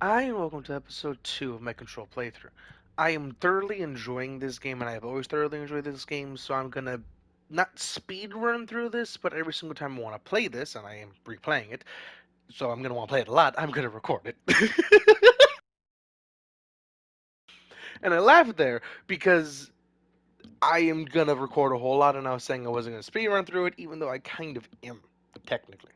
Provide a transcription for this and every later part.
Hi, and welcome to episode 2 of my Control playthrough. I am thoroughly enjoying this game, and I have always thoroughly enjoyed this game, so I'm gonna not speed run through this, but every single time I want to play this, and I am replaying it, so I'm gonna want to play it a lot, I'm gonna record it. And I laughed there because I am gonna record a whole lot, and I was saying I wasn't gonna speed run through it, even though I kind of am, technically.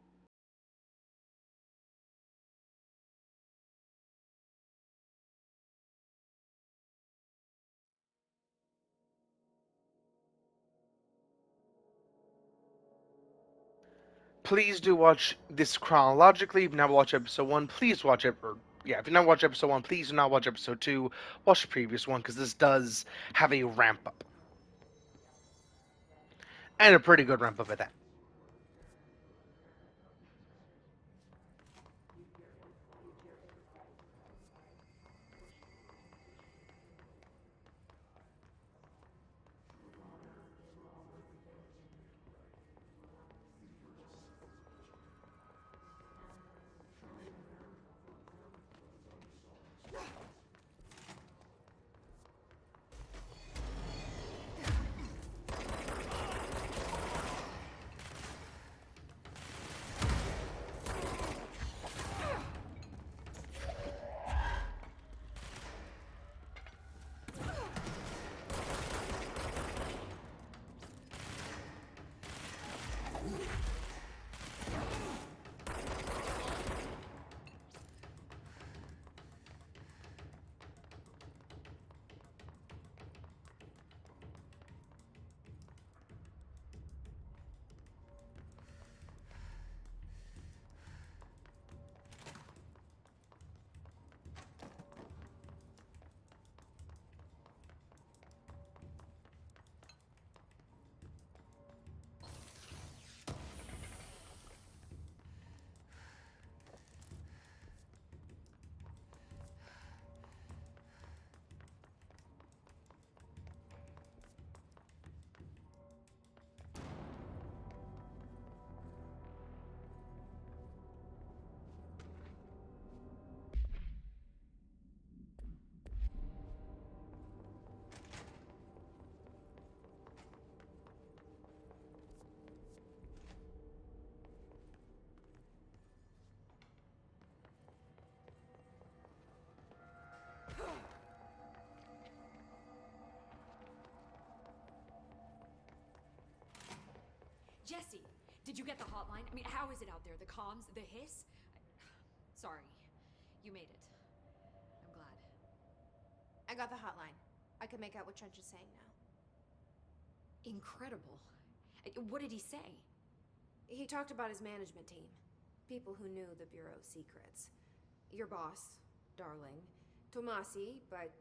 Please do watch this chronologically. If you not watch episode 1, please watch it. Or, yeah, if you not watch episode 1, please do not watch episode 2. Watch the previous one, because this does have a ramp up. And a pretty good ramp up at that. Jesse, did you get the hotline? I mean, how is it out there? The comms, the hiss? Sorry, you made it. I'm glad. I got the hotline. I can make out what Trench is saying now. Incredible. What did he say? He talked about his management team. People who knew the Bureau's secrets. Your boss, Darling. Tomasi, but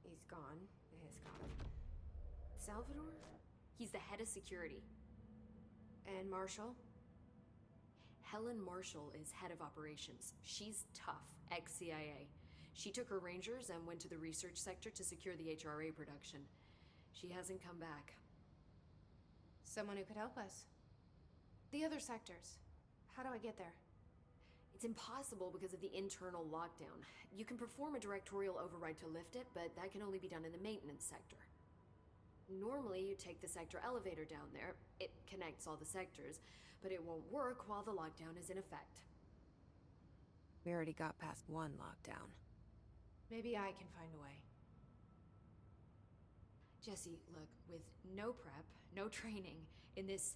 he's gone. He's gone. Salvador? He's the head of security. And Marshall? Helen Marshall is head of operations. She's tough, ex-CIA. She took her rangers and went to the research sector to secure the HRA production. She hasn't come back. Someone who could help us. The other sectors. How do I get there? It's impossible because of the internal lockdown. You can perform a directorial override to lift it, but that can only be done in the maintenance sector. Normally, you take the sector elevator down there. It connects all the sectors, but it won't work while the lockdown is in effect. We already got past one lockdown. Maybe I can find a way. Jesse, look, with no prep, no training, in this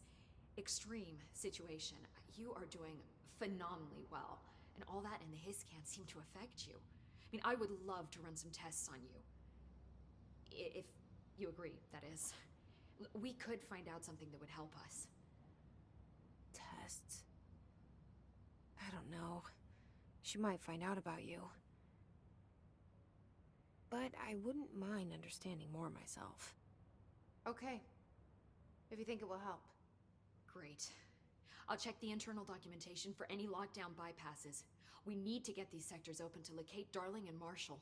extreme situation, you are doing phenomenally well. And all that and the hiss can't seem to affect you. I mean, I would love to run some tests on you. If you agree, that is. We could find out something that would help us. Tests? I don't know. She might find out about you. But I wouldn't mind understanding more myself. Okay. If you think it will help. Great. I'll check the internal documentation for any lockdown bypasses. We need to get these sectors open to locate Darling and Marshall.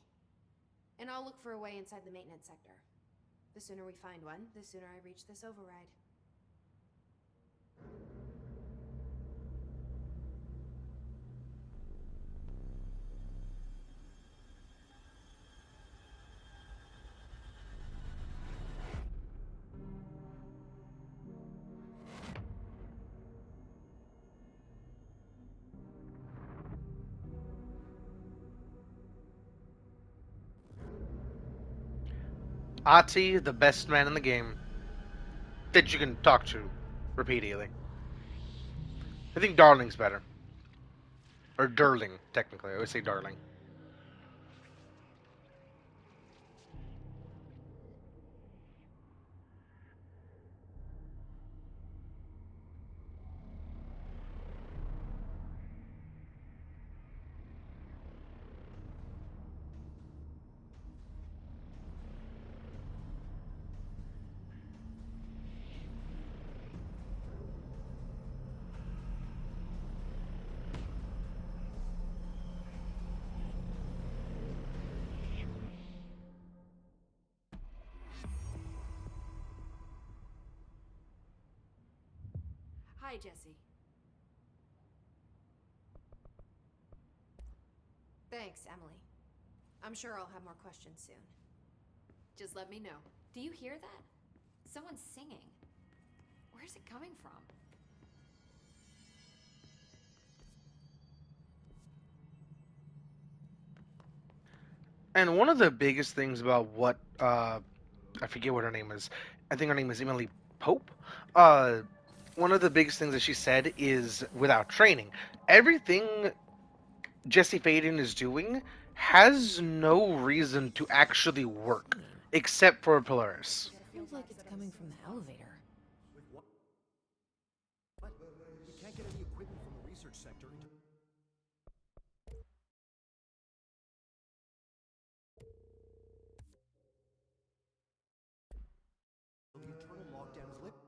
And I'll look for a way inside the maintenance sector. The sooner we find one, the sooner I reach this override. Ati, the best man in the game that you can talk to repeatedly. I think Darling's better. Or Durling, technically. I always say Darling. Hi, Jesse. Thanks, Emily. I'm sure I'll have more questions soon. Just let me know. Do you hear that? Someone's singing. Where's it coming from? And one of the biggest things about what I forget what her name is. I think her name is Emily Pope. Uh, One of the biggest things that she said is without training, everything Jesse Faden is doing has no reason to actually work except for Polaris. Feels like it's coming from the elevator. What? We can't get any equipment from the research sector into the internal lockdown is lifted.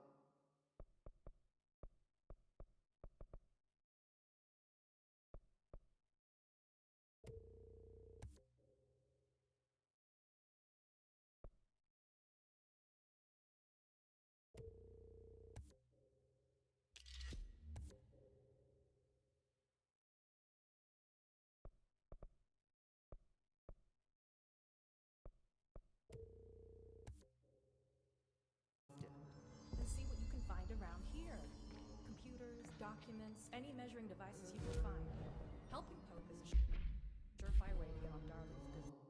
And see what you can find around here. Computers, documents, any measuring devices you can find. Helping Pope is a surefire way to get on Darling's good side.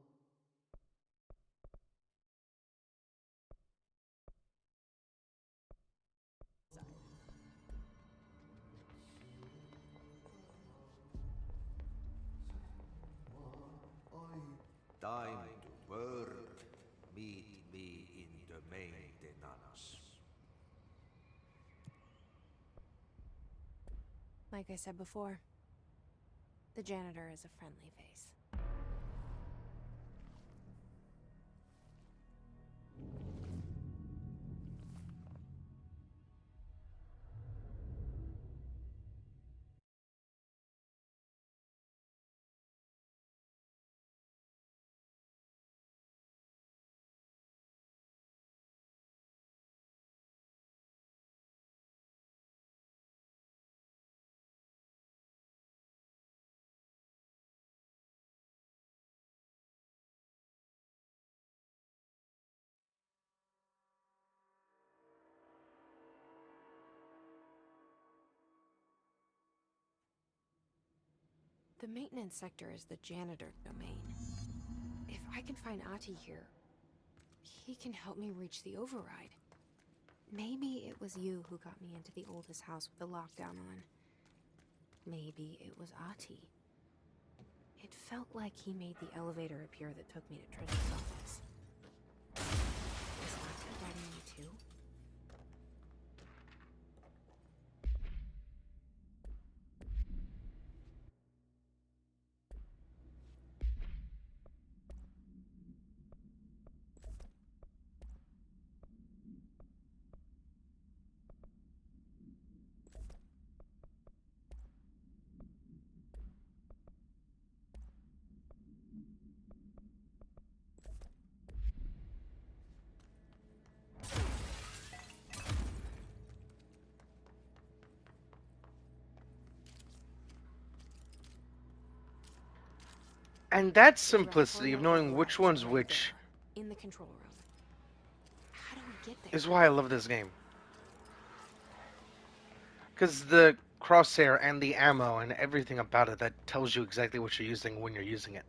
Time to work. Meet me in the maintenance. Like I said before, the janitor is a friendly face. The maintenance sector is the janitor domain. If I can find Ati here, he can help me reach the override. Maybe it was you who got me into the oldest house with the lockdown on. Maybe it was Ati. It felt like he made the elevator appear that took me to Trinity office. Is Ati guiding me too? And that The simplicity of directorial knowing which override's one's right which there, in the control room. How do we get there? is why I love this game. Because the crosshair and the ammo and everything about it that tells you exactly what you're using when you're using it.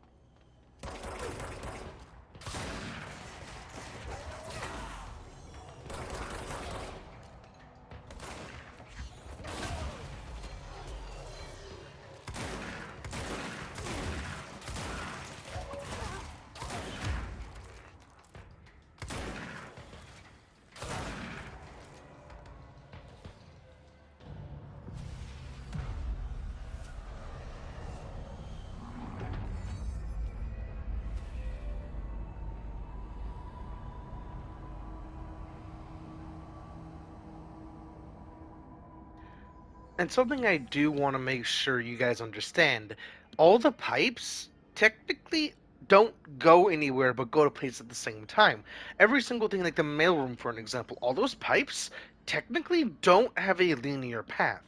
And something I do want to make sure you guys understand, all the pipes technically don't go anywhere but go to place at the same time. Every single thing, like the mailroom for an example, all those pipes technically don't have a linear path.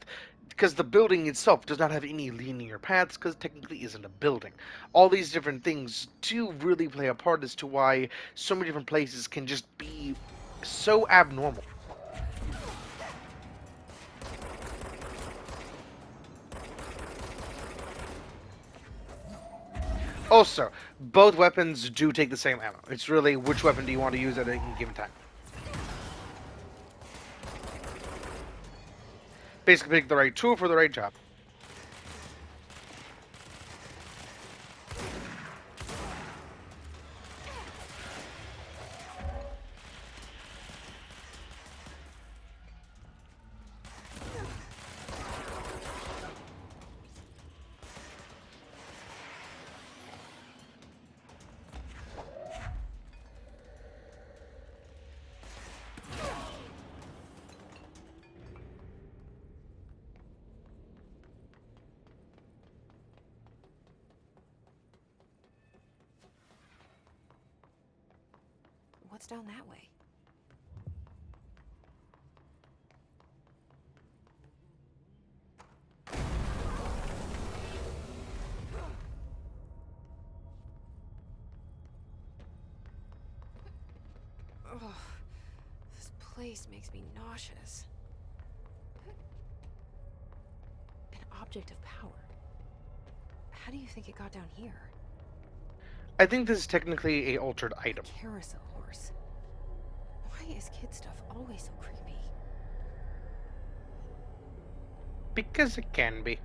Because the building itself does not have any linear paths, because it technically isn't a building. All these different things do really play a part as to why so many different places can just be so abnormal. Also, both weapons do take the same ammo. It's really which weapon do you want to use at any given time. Basically, pick the right tool for the right job. What's down that way? Ugh, this place makes me nauseous. An object of power. How do you think it got down here? I think this is technically a altered item. Carousel horse. Why is kid stuff always so creepy? Because it can be.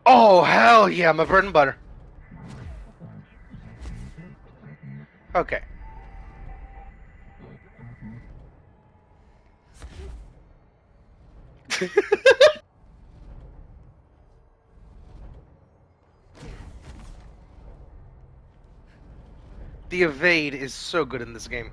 Oh, hell yeah, my bread and butter. Okay. The evade is so good in this game.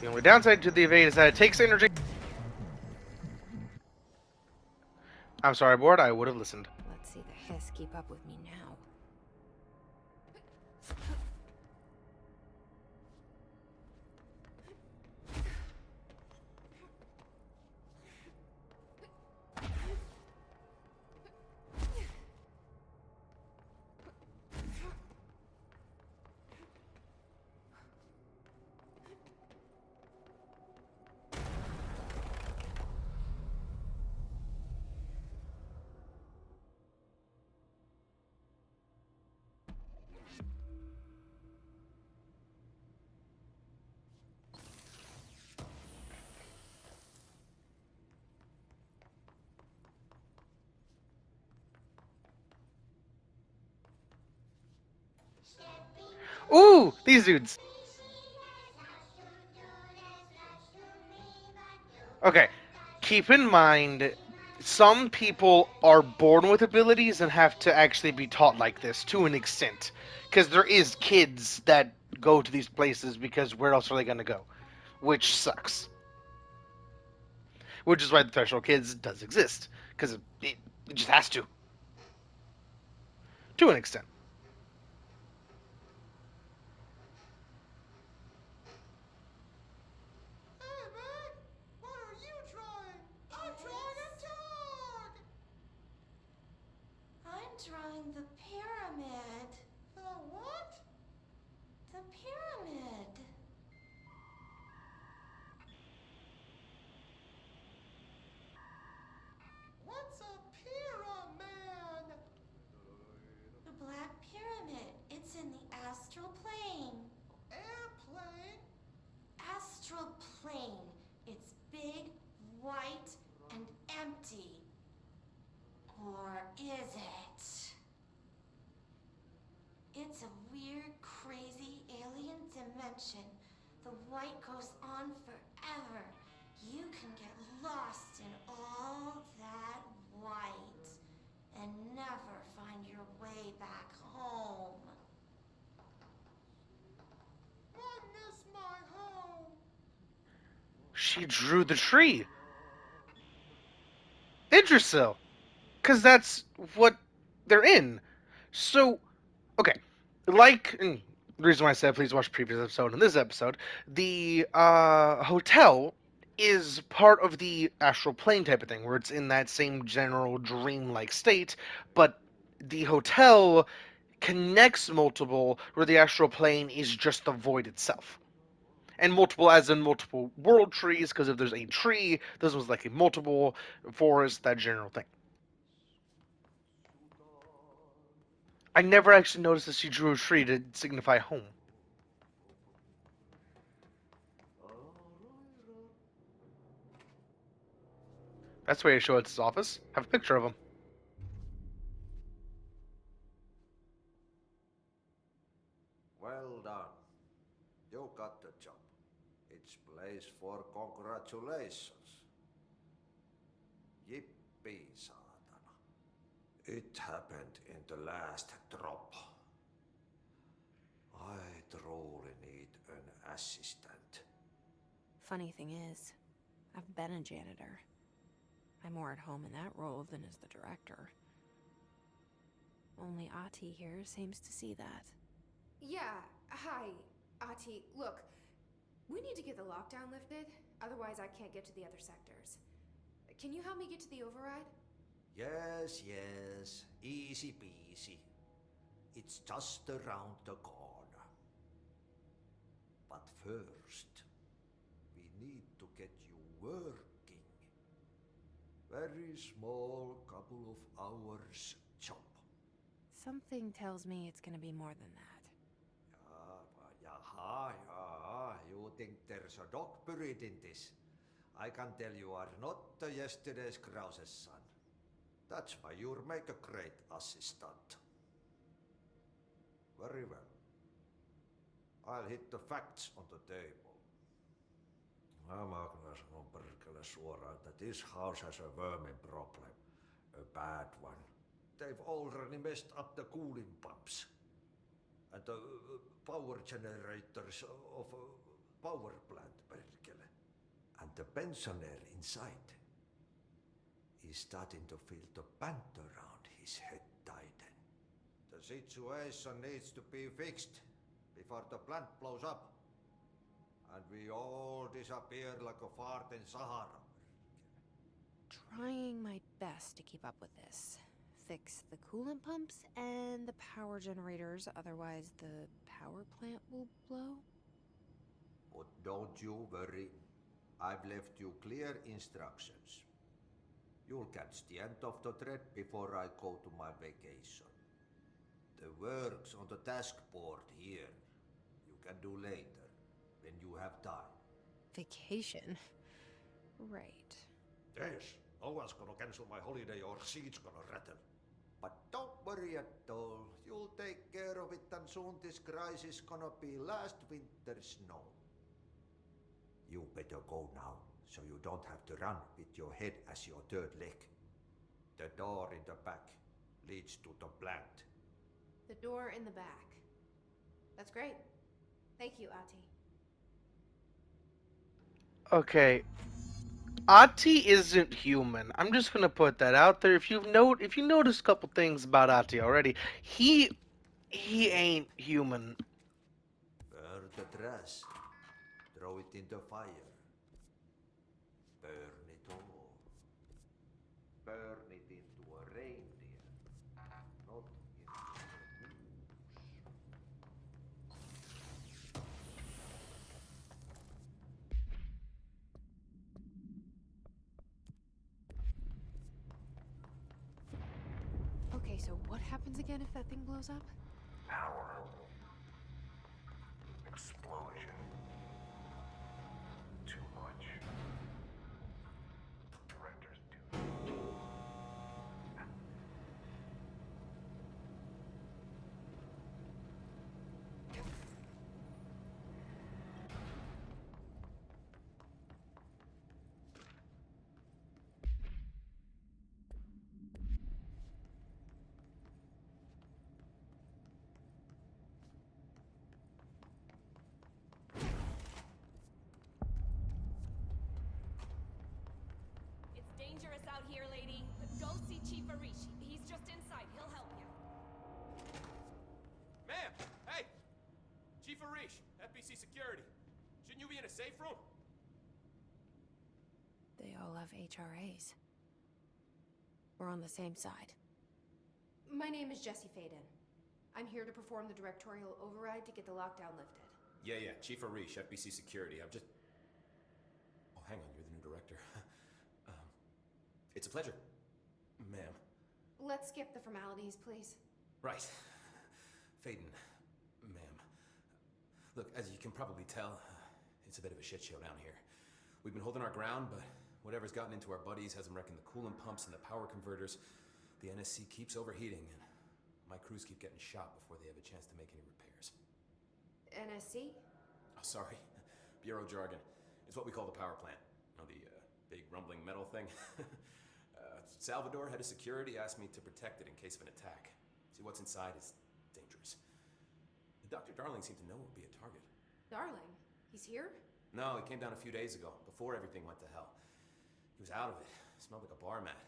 The only downside to the evade is that it takes energy. I'm sorry, board. I would have listened. Let's see the hiss keep up with me now. Ooh, these dudes. Okay, keep in mind, some people are born with abilities and have to actually be taught like this to an extent. Because there is kids that go to these places because where else are they going to go? Which sucks. Which is why the Threshold Kids does exist. Because it just has to. To an extent. Hey, man! What are you trying? I'm trying to talk! I'm drawing the pyramid. The what? The pyramid. What's a pyramid? The Black Pyramid. It's in the astral plane. Airplane? Astral plane. It's big, It's a weird, crazy alien dimension. The white goes on forever. You can get lost in all that white and never find your way back home. I miss my home. She drew the tree. Idrisil. Because that's what they're in. So, okay. The reason why I said please watch the previous episode and this episode, the hotel is part of the astral plane type of thing, where it's in that same general dream-like state, but the hotel connects multiple, where the astral plane is just the void itself. And multiple as in multiple world trees, because if there's a tree, this was like a multiple forest, that general thing. I never actually noticed that she drew a tree to signify home. That's where you show it's his office. Have a picture of him. Well done. You got the job. It's place for congratulations. Yippee, saatana. It happened in the last drop. I truly need an assistant. Funny thing is, I've been a janitor. I'm more at home in that role than as the director. Only Ati here seems to see that. Yeah, hi, Ati. Look, we need to get the lockdown lifted, otherwise I can't get to the other sectors. Can you help me get to the override? Yes, yes. Easy peasy. It's just around the corner. But first, we need to get you working. Very small, couple of hours job. Something tells me it's gonna be more than that. Yaha. You think there's a dog buried in this? I can tell you are not yesterday's Krause's son. That's why you'll make a great assistant. Very well. I'll hit the facts on the table. Mä kyllä sanon perkele suoraan, that this house has a vermin problem. A bad one. They've already messed up the cooling pumps. And the power generators of a power plant, perkele. And the pensioner inside is starting to feel the band around his head tighten. The situation needs to be fixed before the plant blows up. And we all disappear like a fart in Sahara. Trying my best to keep up with this. Fix the coolant pumps and the power generators, otherwise the power plant will blow? But don't you worry. I've left you clear instructions. You'll catch the end of the thread before I go to my vacation. The work's on the task board here. You can do later, when you have time. Vacation? Right. Yes, no one's gonna cancel my holiday or seat's gonna rattle. But don't worry at all. You'll take care of it and soon this crisis gonna be last winter's snow. You better go now, so you don't have to run with your head as your third leg. The door in the back leads to the plant. The door in the back. That's great. Thank you, Ati. Okay. Ati isn't human. I'm just gonna put that out there. If you notice a couple things about Ati already, he ain't human. Burn the trash. Throw it in the fire. Burn it all. Burn it into a reindeer. Not into a moose. Okay, so what happens again if that thing blows up? Power. Explosion. Too much. Director's too. Chief Arish. He's just inside. He'll help you. Ma'am! Hey! Chief Arish, FBC Security. Shouldn't you be in a safe room? They all have HRAs. We're on the same side. My name is Jesse Faden. I'm here to perform the directorial override to get the lockdown lifted. Yeah, Chief Arish, FBC Security. I'm just... Oh, hang on, you're the new director. It's a pleasure, ma'am. Let's skip the formalities, please. Right. Faden, ma'am. Look, as you can probably tell, it's a bit of a shit show down here. We've been holding our ground, but whatever's gotten into our buddies has them wrecking the coolant pumps and the power converters. The NSC keeps overheating, and my crews keep getting shot before they have a chance to make any repairs. NSC? Oh, sorry. Bureau jargon. It's what we call the power plant. You know, the big rumbling metal thing? Salvador, head of security, asked me to protect it in case of an attack. See, what's inside is dangerous. Dr. Darling seemed to know it would be a target. Darling? He's here? No, he came down a few days ago, before everything went to hell. He was out of it. Smelled like a bar mat.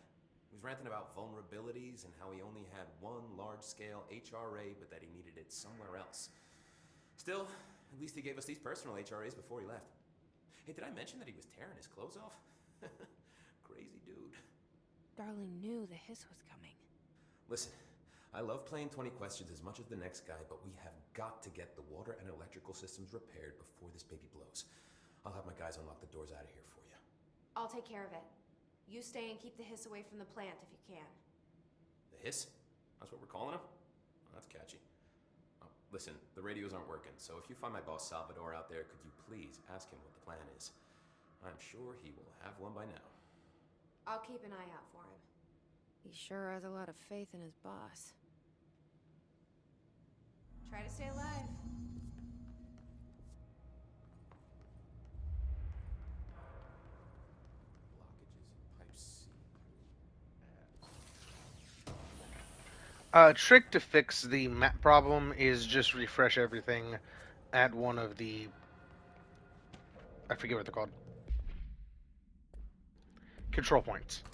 He was ranting about vulnerabilities and how he only had one large-scale HRA, but that he needed it somewhere else. Still, at least he gave us these personal HRAs before he left. Hey, did I mention that he was tearing his clothes off? Crazy dude. Darling knew the hiss was coming. Listen, I love playing 20 questions as much as the next guy, but we have got to get the water and electrical systems repaired before this baby blows. I'll have my guys unlock the doors out of here for you. I'll take care of it. You stay and keep the hiss away from the plant if you can. The hiss? That's what we're calling him? Oh, that's catchy. Oh, listen, the radios aren't working, so if you find my boss Salvador out there, could you please ask him what the plan is? I'm sure he will have one by now. I'll keep an eye out for him. He sure has a lot of faith in his boss. Try to stay alive. Blockages in pipe C. Trick to fix the map problem is just refresh everything at one of the... I forget what they're called. Control points.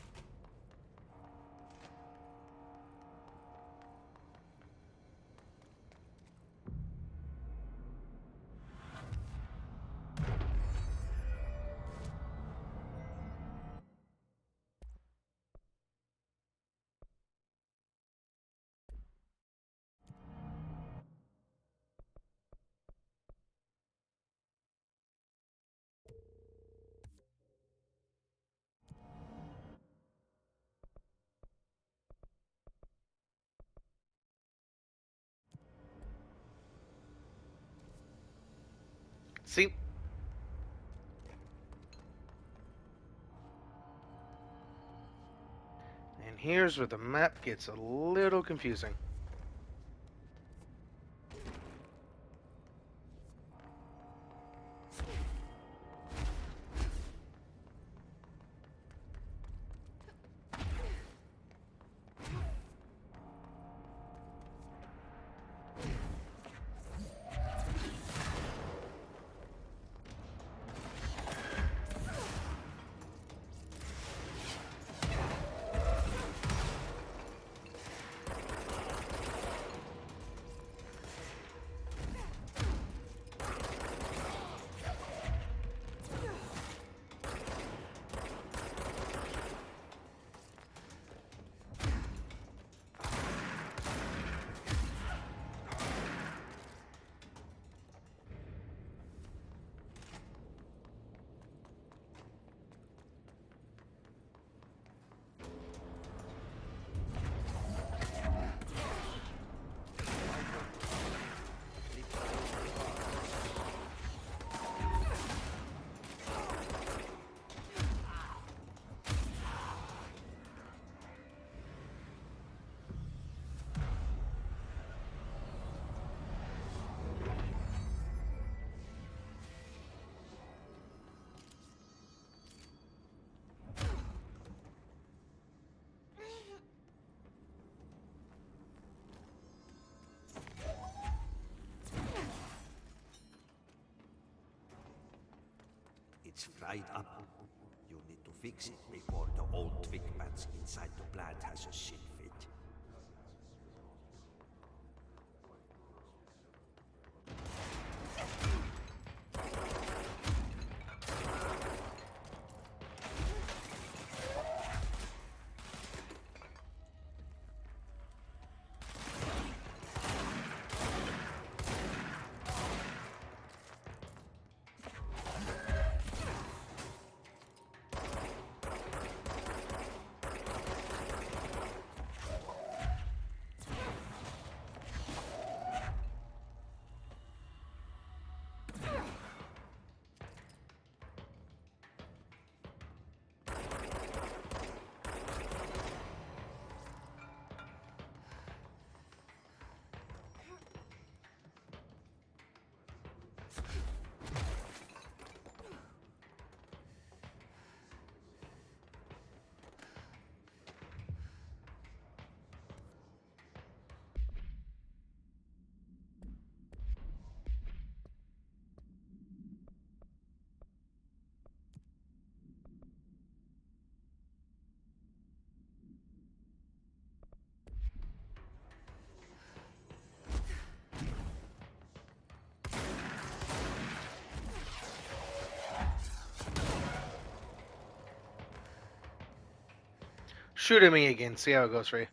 See? And here's where the map gets a little confusing. It's fried up. You need to fix it before the old twig bats inside the plant has a shit fit. Shoot at me again. See how it goes for you.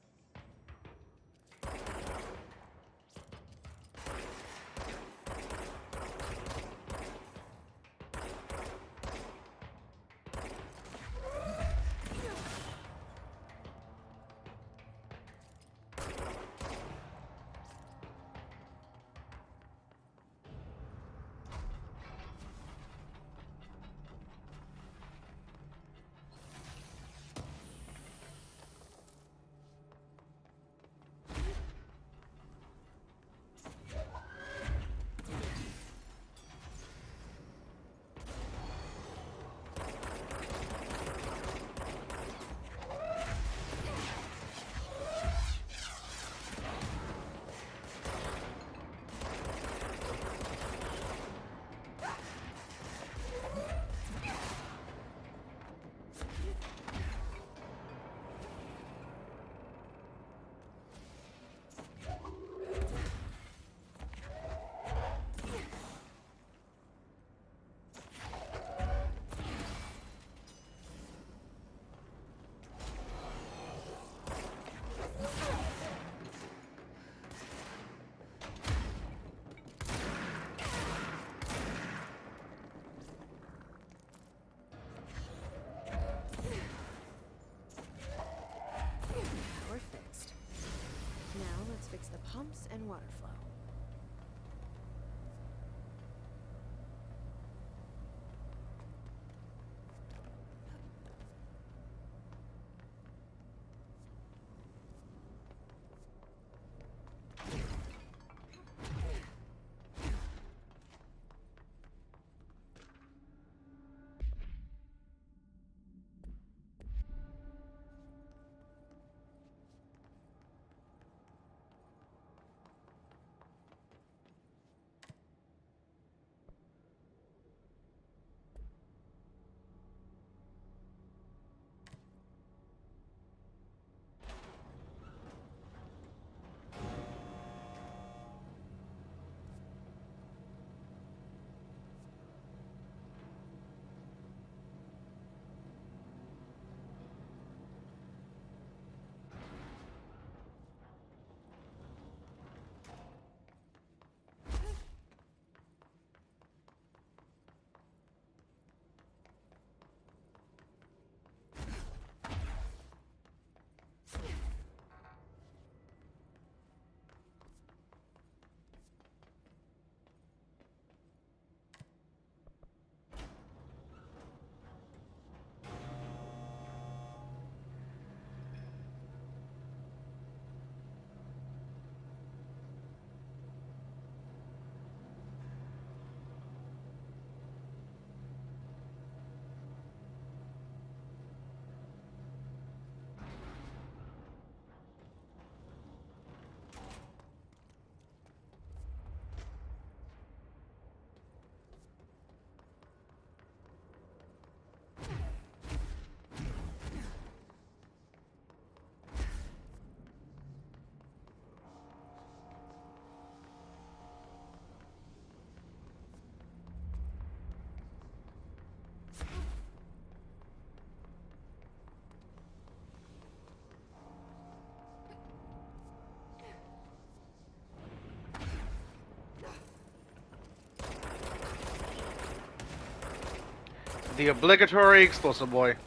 Power fixed. Now let's fix the pumps and water flow. The obligatory explosive boy.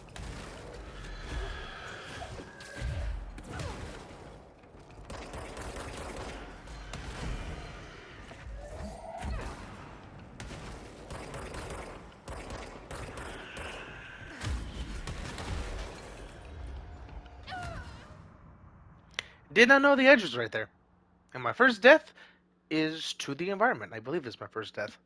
Did not know the edge was right there. And my first death is to the environment. I believe it's my first death.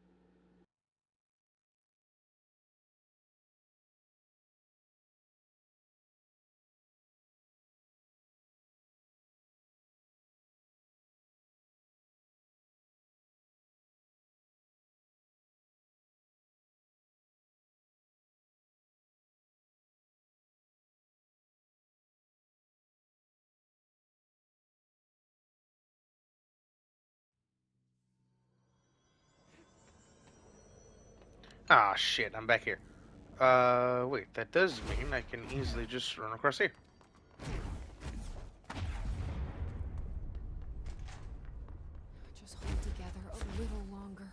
Ah, shit, I'm back here. Wait, that does mean I can easily just run across here. Just hold together a little longer.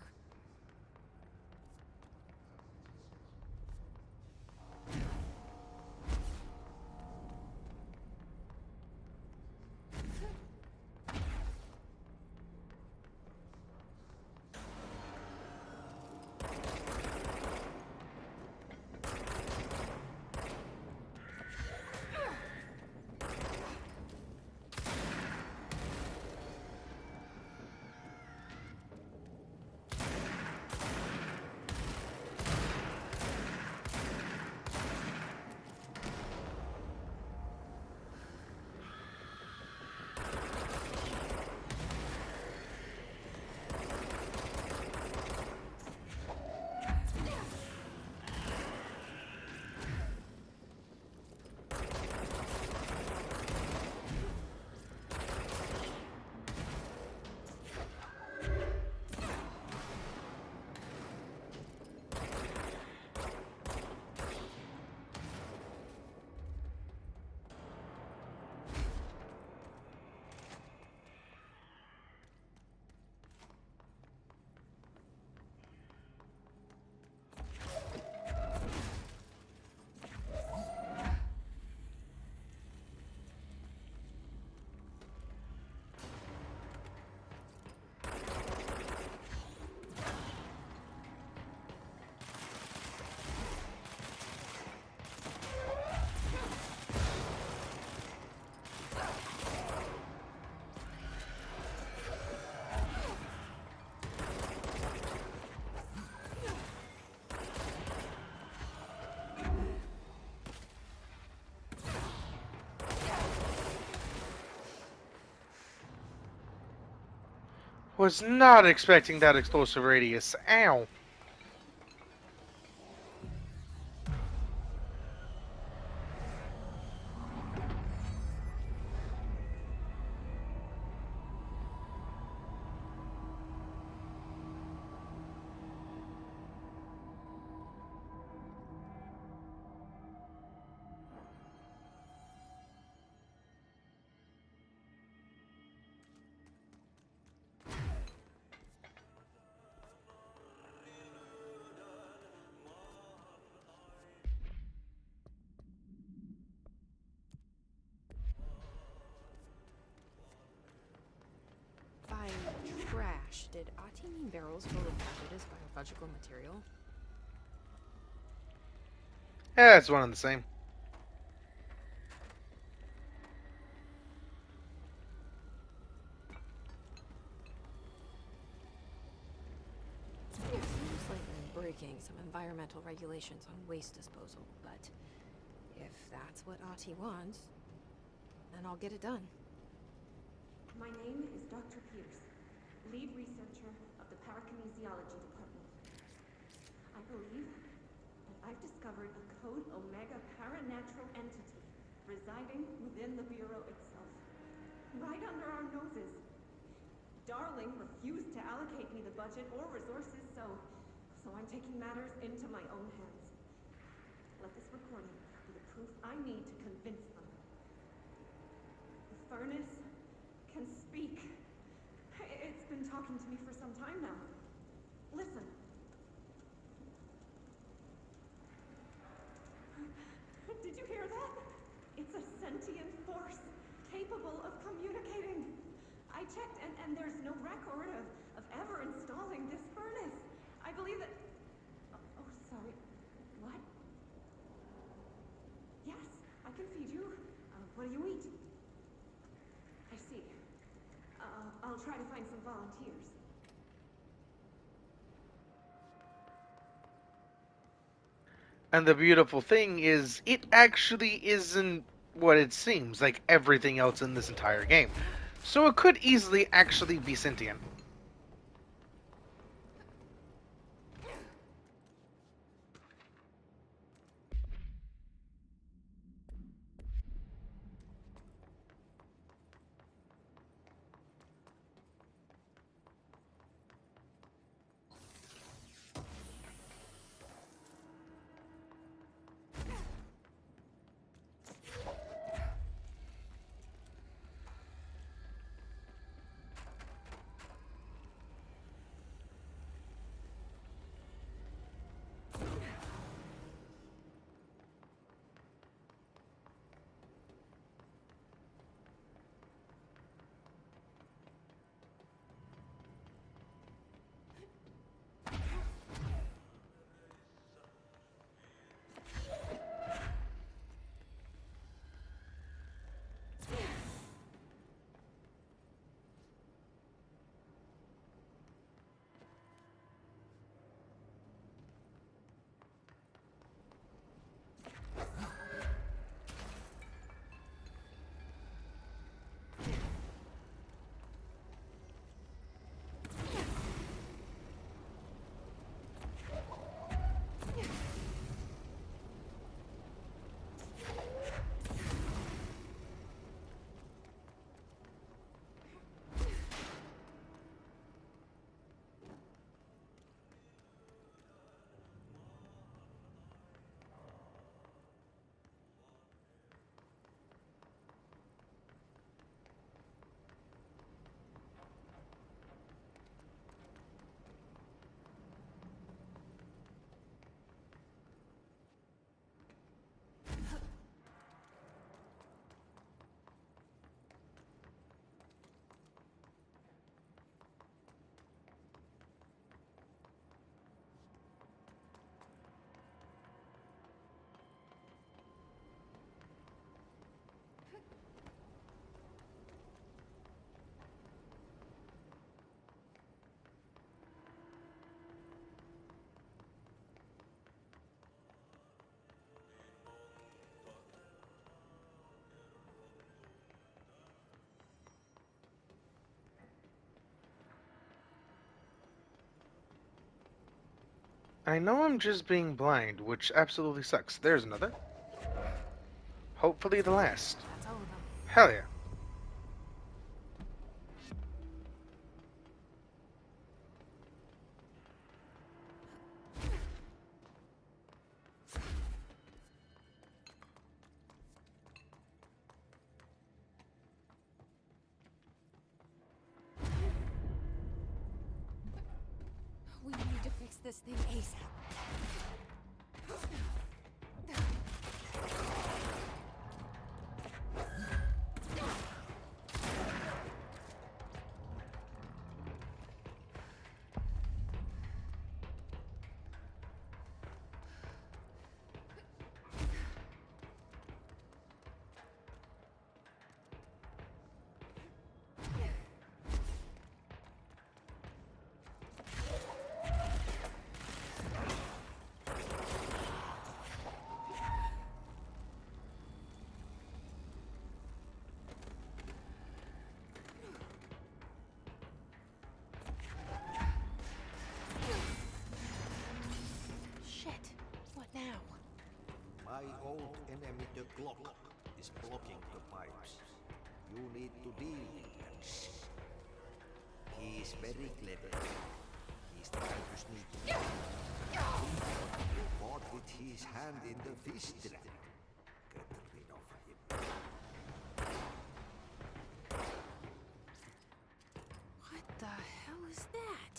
Was not expecting that explosive radius. Ow. By trash, did Ati mean barrels full of hazardous biological material? Yeah, it's one and the same. Seems like I'm breaking some environmental regulations on waste disposal, but if that's what Ati wants, then I'll get it done. My name is Dr. Pierce, lead researcher of the Parakinesiology Department. I believe that I've discovered a Code Omega paranatural entity residing within the Bureau itself, right under our noses. Darling refused to allocate me the budget or resources, so I'm taking matters into my own hands. Let this recording be the proof I need to convince them. The furnace can speak. It's been talking to me for some time now. Listen. And there's no record of ever installing this furnace. I believe that... Oh, sorry. What? Yes, I can feed you. What do you eat? I see. I'll try to find some volunteers. And the beautiful thing is, it actually isn't what it seems like everything else in this entire game. So it could easily actually be sentient. I know I'm just being blind, which absolutely sucks. There's another. Hopefully the last. That's all of them. Hell yeah. We need to fix this thing ASAP. Now. My old enemy, the clock, is blocking the pipes. You need to deal with that shit. He is very clever. He's trying to sneak in. Caught with his hand in the fish trap. Get rid of him. What the hell is that?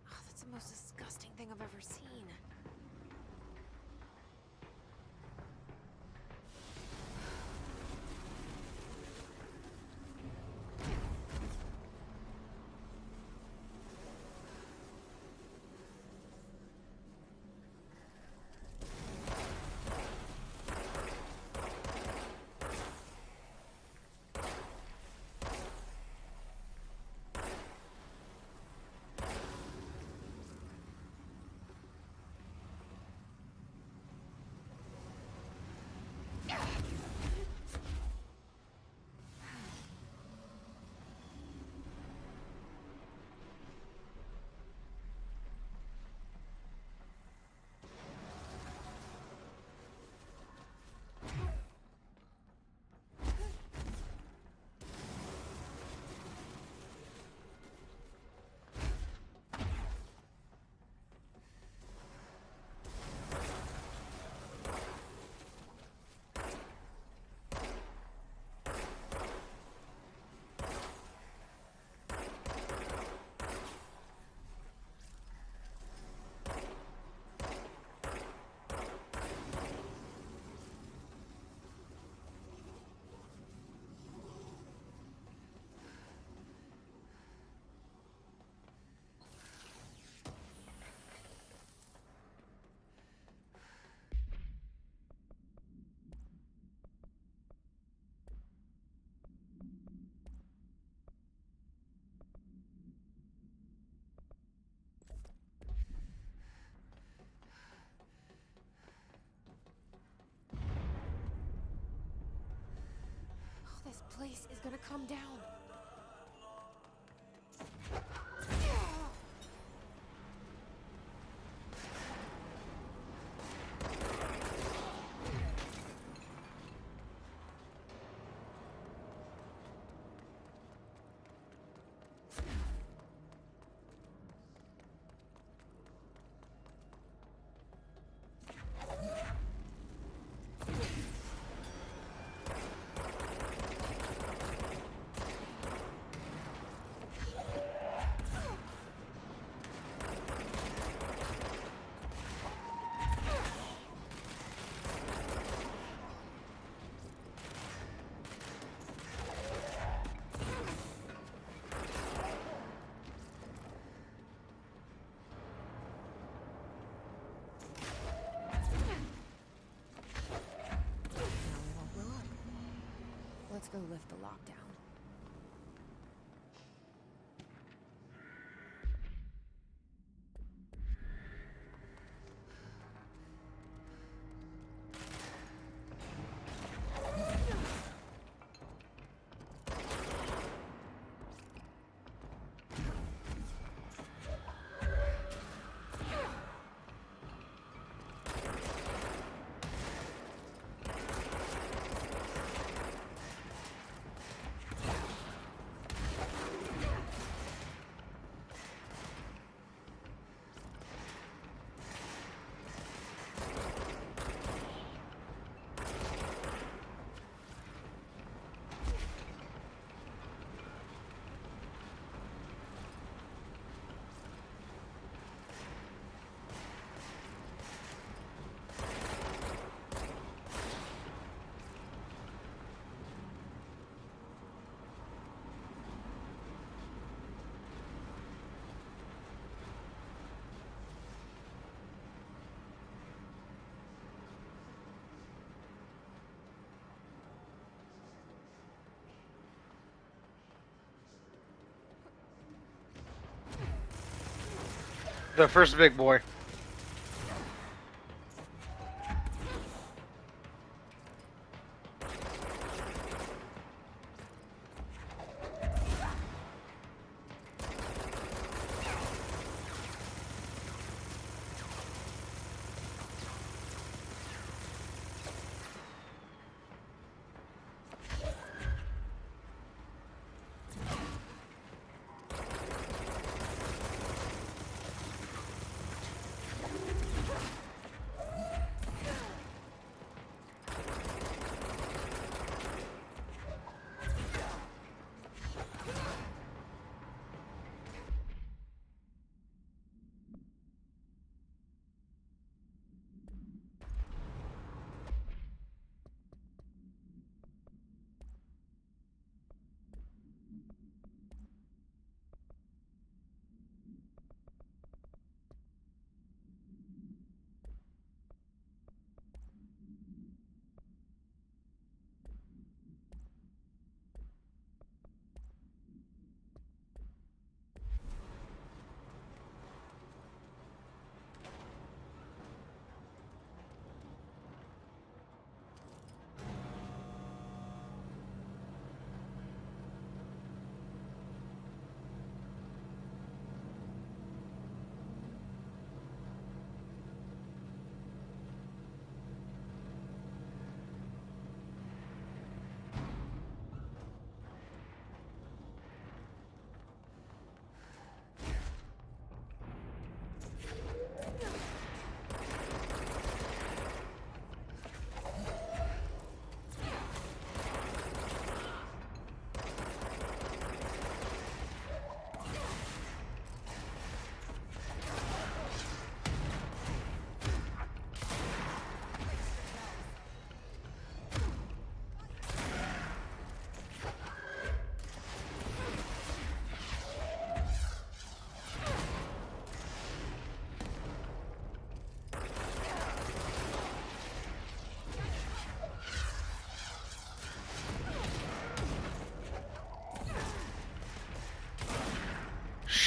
Oh, that's the most disgusting thing I've ever seen. gonna come down. Let's go lift the lockdown. The first big boy.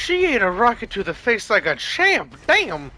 She ate a rocket to the face like a champ. Damn.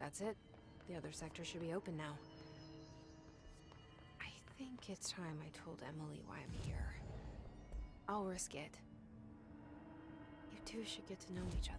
That's it. The other sector should be open now. I think it's time I told Emily why I'm here. I'll risk it. You two should get to know each other.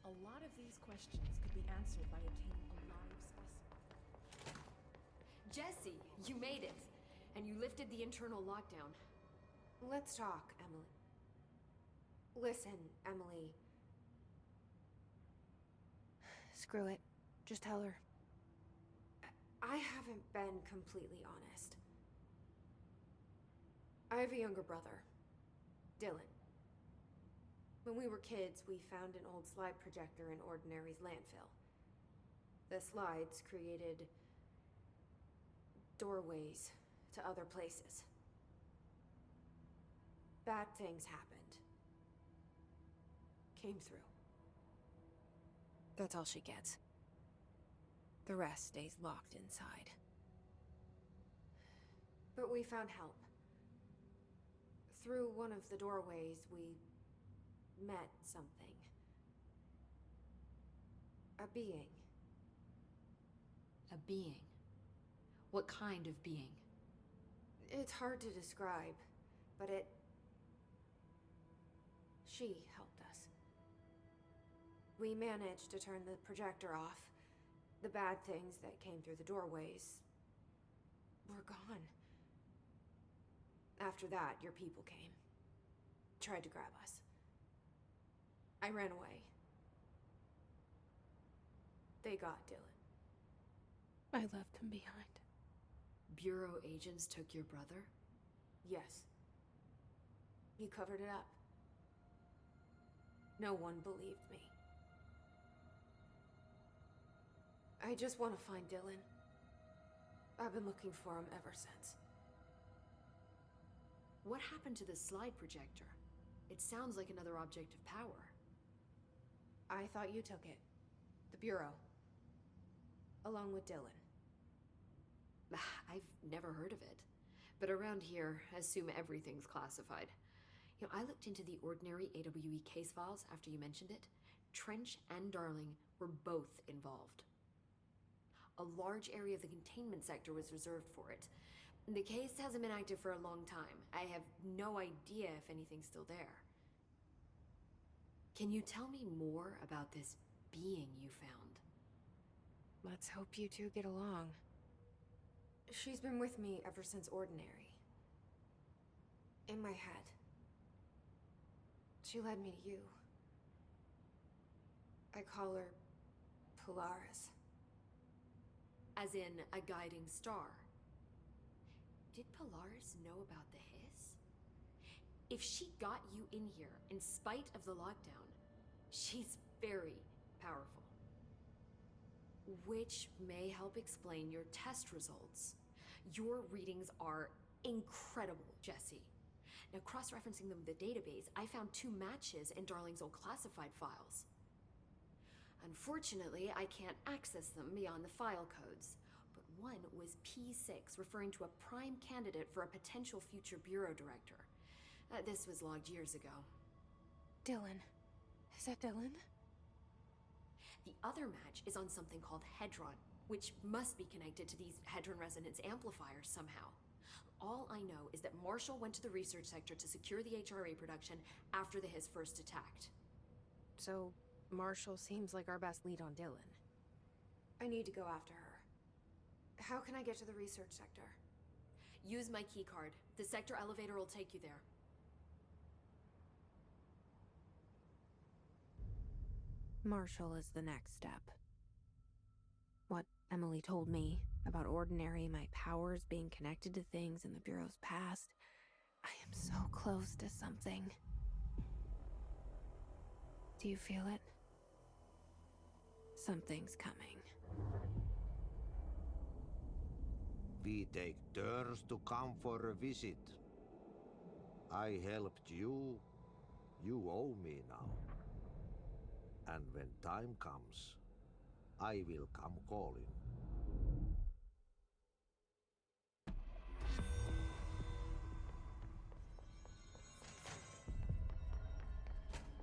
A lot of these questions could be answered by obtaining a live specimen. Jesse, you made it! And you lifted the internal lockdown. Let's talk, Emily. Listen, Emily. Screw it. Just tell her. I haven't been completely honest. I have a younger brother, Dylan. When we were kids, we found an old slide projector in Ordinary's landfill. The slides created doorways to other places. Bad things happened. Came through. That's all she gets. The rest stays locked inside. But we found help. Through one of the doorways, we met something. A being. A being? What kind of being? It's hard to describe, but she helped us. We managed to turn the projector off. The bad things that came through the doorways were gone. After that, your people came. Tried to grab us. I ran away. They got Dylan. I left him behind. Bureau agents took your brother? Yes. You covered it up. No one believed me. I just want to find Dylan. I've been looking for him ever since. What happened to the slide projector? It sounds like another object of power. I thought you took it. The Bureau. Along with Dylan. I've never heard of it. But around here, I assume everything's classified. You know, I looked into the Ordinary AWE case files after you mentioned it. Trench and Darling were both involved. A large area of the containment sector was reserved for it. The case hasn't been active for a long time. I have no idea if anything's still there. Can you tell me more about this being you found? Let's hope you two get along. She's been with me ever since Ordinary. In my head. She led me to you. I call her Polaris. As in a guiding star. Did Polaris know about the hiss? If she got you in here in spite of the lockdown, she's very powerful. Which may help explain your test results. Your readings are incredible, Jesse. Now, cross-referencing them with the database, I found 2 matches in Darling's old classified files. Unfortunately, I can't access them beyond the file codes. But one was P6, referring to a prime candidate for a potential future bureau director. This was logged years ago. Dylan. Is that Dylan? The other match is on something called Hedron, which must be connected to these Hedron resonance amplifiers somehow. All I know is that Marshall went to the research sector to secure the HRA production after the hiss first attacked. So, Marshall seems like our best lead on Dylan. I need to go after her. How can I get to the research sector? Use my keycard. The sector elevator will take you there. Marshall is the next step. What Emily told me about Ordinary, my powers being connected to things in the Bureau's past. I am so close to something. Do you feel it? Something's coming. We take turns to come for a visit. I helped you. You owe me now. And when time comes, I will come calling.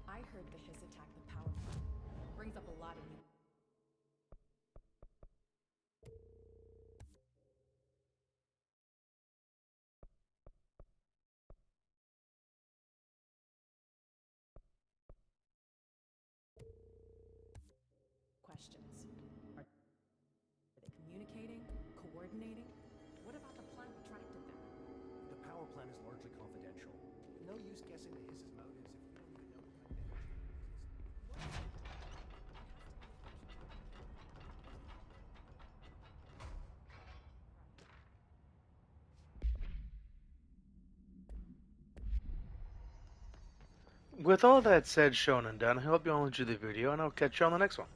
I heard the Hiss attack the power plant. Brings up a lot of new. Questions. Are they communicating? Coordinating? What about the plant attracted them? The power plant is largely confidential. No use guessing the Hiss's motives if we don't even know what kind of energy uses. With all that said, shown and done, I hope you all enjoyed the video, and I'll catch you on the next one.